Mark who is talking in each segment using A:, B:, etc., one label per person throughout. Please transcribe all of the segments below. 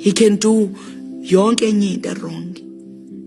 A: He can do yonke enye into wrong.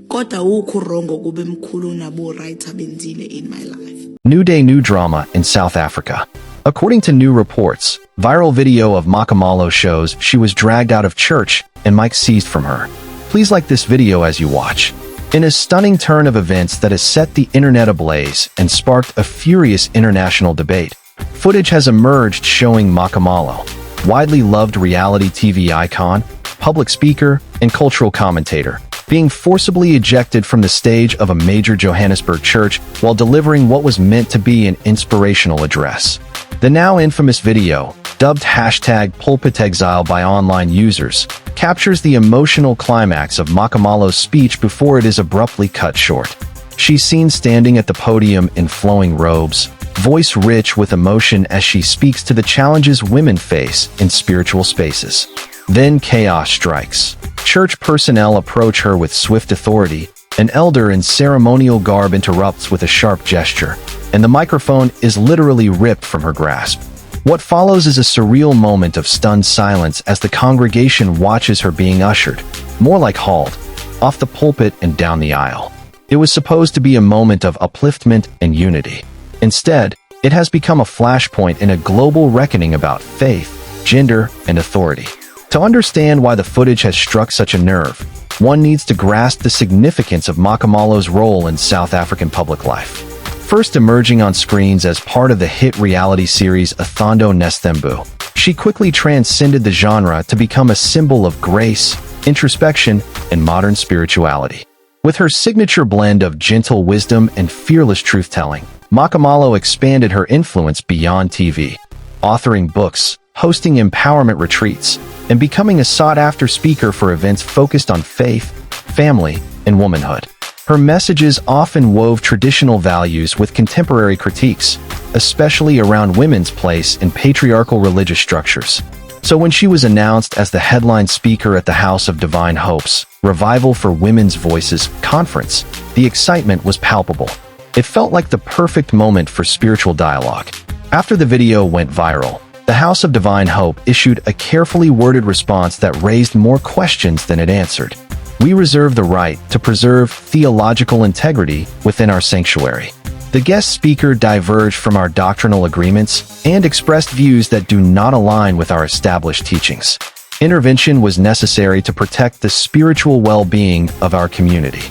A: Kodwa awukho wrong kube mkhulu nabo right abenzile in my life.
B: New day, new drama in South Africa. According to new reports, viral video of Makamalo shows she was dragged out of church and mic seized from her. Please like this video as you watch. In a stunning turn of events that has set the internet ablaze and sparked a furious international debate, footage has emerged showing Makamalo, widely loved reality TV icon, public speaker, and cultural commentator, being forcibly ejected from the stage of a major Johannesburg church while delivering what was meant to be an inspirational address. The now infamous video, dubbed #PulpitExile by online users, captures the emotional climax of Makamalo's speech before it is abruptly cut short. She's seen standing at the podium in flowing robes, voice rich with emotion as she speaks to the challenges women face in spiritual spaces. Then chaos strikes. Church personnel approach her with swift authority. An elder in ceremonial garb interrupts with a sharp gesture, and the microphone is literally ripped from her grasp. What follows is a surreal moment of stunned silence as the congregation watches her being ushered, more like hauled, off the pulpit and down the aisle. It was supposed to be a moment of upliftment and unity. Instead, it has become a flashpoint in a global reckoning about faith, gender, and authority. To understand why the footage has struck such a nerve, one needs to grasp the significance of Makamalo's role in South African public life. First emerging on screens as part of the hit reality series Athando Nesthembu, she quickly transcended the genre to become a symbol of grace, introspection, and modern spirituality. With her signature blend of gentle wisdom and fearless truth-telling, Makamalo expanded her influence beyond TV, authoring books, hosting empowerment retreats, and becoming a sought-after speaker for events focused on faith, family, and womanhood. Her messages often wove traditional values with contemporary critiques, especially around women's place in patriarchal religious structures. So when she was announced as the headline speaker at the House of Divine Hope's Revival for Women's Voices conference, the excitement was palpable. It felt like the perfect moment for spiritual dialogue. After the video went viral, the House of Divine Hope issued a carefully worded response that raised more questions than it answered. We reserve the right to preserve theological integrity within our sanctuary. The guest speaker diverged from our doctrinal agreements and expressed views that do not align with our established teachings. Intervention was necessary to protect the spiritual well-being of our community.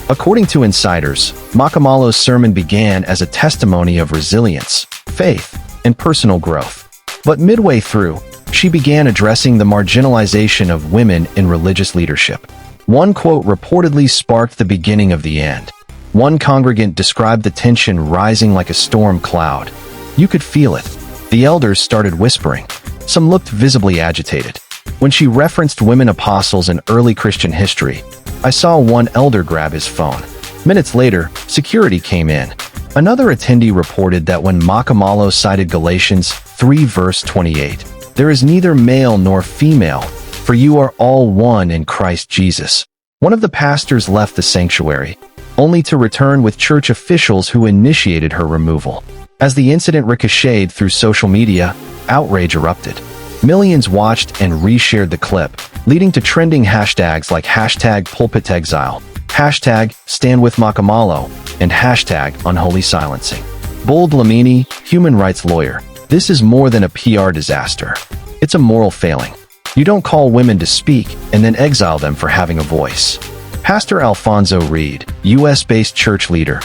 B: According to insiders, Makamalo's sermon began as a testimony of resilience, faith, and personal growth. But midway through, she began addressing the marginalization of women in religious leadership. One quote reportedly sparked the beginning of the end. One congregant described the tension rising like a storm cloud. You could feel it. The elders started whispering. Some looked visibly agitated. When she referenced women apostles in early Christian history, I saw one elder grab his phone. Minutes later, security came in. Another attendee reported that when Makamalo cited Galatians 3 verse 28, "There is neither male nor female, for you are all one in Christ Jesus," one of the pastors left the sanctuary, only to return with church officials who initiated her removal. As the incident ricocheted through social media, outrage erupted. Millions watched and reshared the clip, leading to trending hashtags like #PulpitExile, #StandWithMakamalo, and #UnholySilencing. Bold Lamini, human rights lawyer, this is more than a PR disaster. It's a moral failing. You don't call women to speak and then exile them for having a voice. Pastor Alfonso Reed, US-based church leader.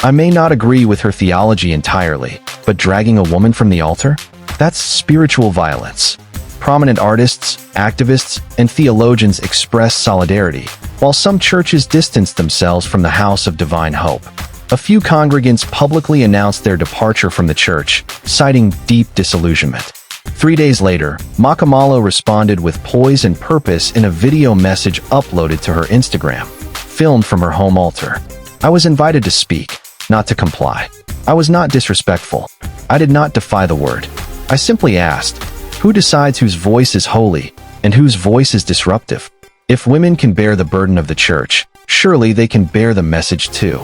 B: I may not agree with her theology entirely, but dragging a woman from the altar? That's spiritual violence. Prominent artists, activists, and theologians expressed solidarity, while some churches distanced themselves from the House of Divine Hope. A few congregants publicly announced their departure from the church, citing deep disillusionment. 3 days later, Makamalo responded with poise and purpose in a video message uploaded to her Instagram, filmed from her home altar. I was invited to speak, not to comply. I was not disrespectful. I did not defy the word. I simply asked, who decides whose voice is holy and whose voice is disruptive? If women can bear the burden of the church, surely they can bear the message too.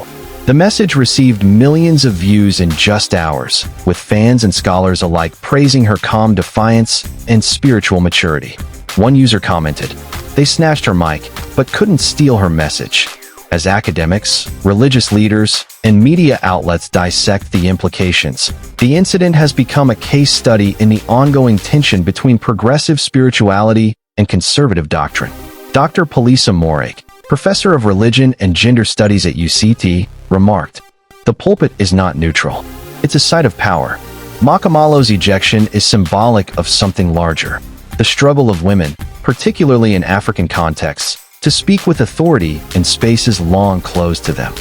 B: The message received millions of views in just hours, with fans and scholars alike praising her calm defiance and spiritual maturity. One user commented, They snatched her mic, but couldn't steal her message. As academics, religious leaders, and media outlets dissect the implications, the incident has become a case study in the ongoing tension between progressive spirituality and conservative doctrine. Dr. Palisa Morag, professor of religion and gender studies at UCT, remarked, "The pulpit is not neutral. It's a site of power." Makamalo's ejection is symbolic of something larger, the struggle of women, particularly in African contexts, to speak with authority in spaces long closed to them.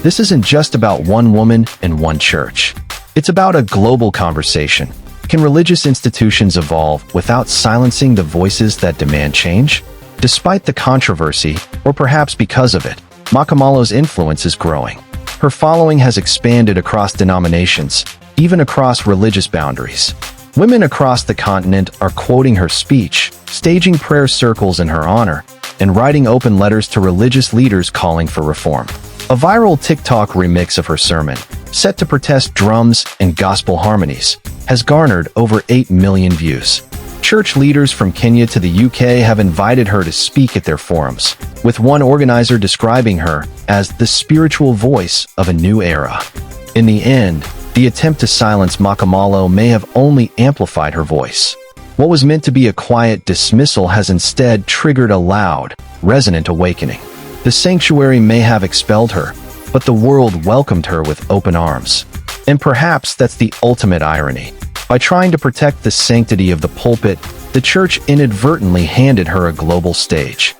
B: This isn't just about one woman and one church. It's about a global conversation. Can religious institutions evolve without silencing the voices that demand change? Despite the controversy, or perhaps because of it, Makamalo's influence is growing. Her following has expanded across denominations, even across religious boundaries. Women across the continent are quoting her speech, staging prayer circles in her honor, and writing open letters to religious leaders calling for reform. A viral TikTok remix of her sermon, set to protest drums and gospel harmonies, has garnered over 8 million views. Church leaders from Kenya to the UK have invited her to speak at their forums, with one organizer describing her as the spiritual voice of a new era. In the end, the attempt to silence Makamalo may have only amplified her voice. What was meant to be a quiet dismissal has instead triggered a loud, resonant awakening. The sanctuary may have expelled her, but the world welcomed her with open arms. And perhaps that's the ultimate irony. By trying to protect the sanctity of the pulpit, the church inadvertently handed her a global stage.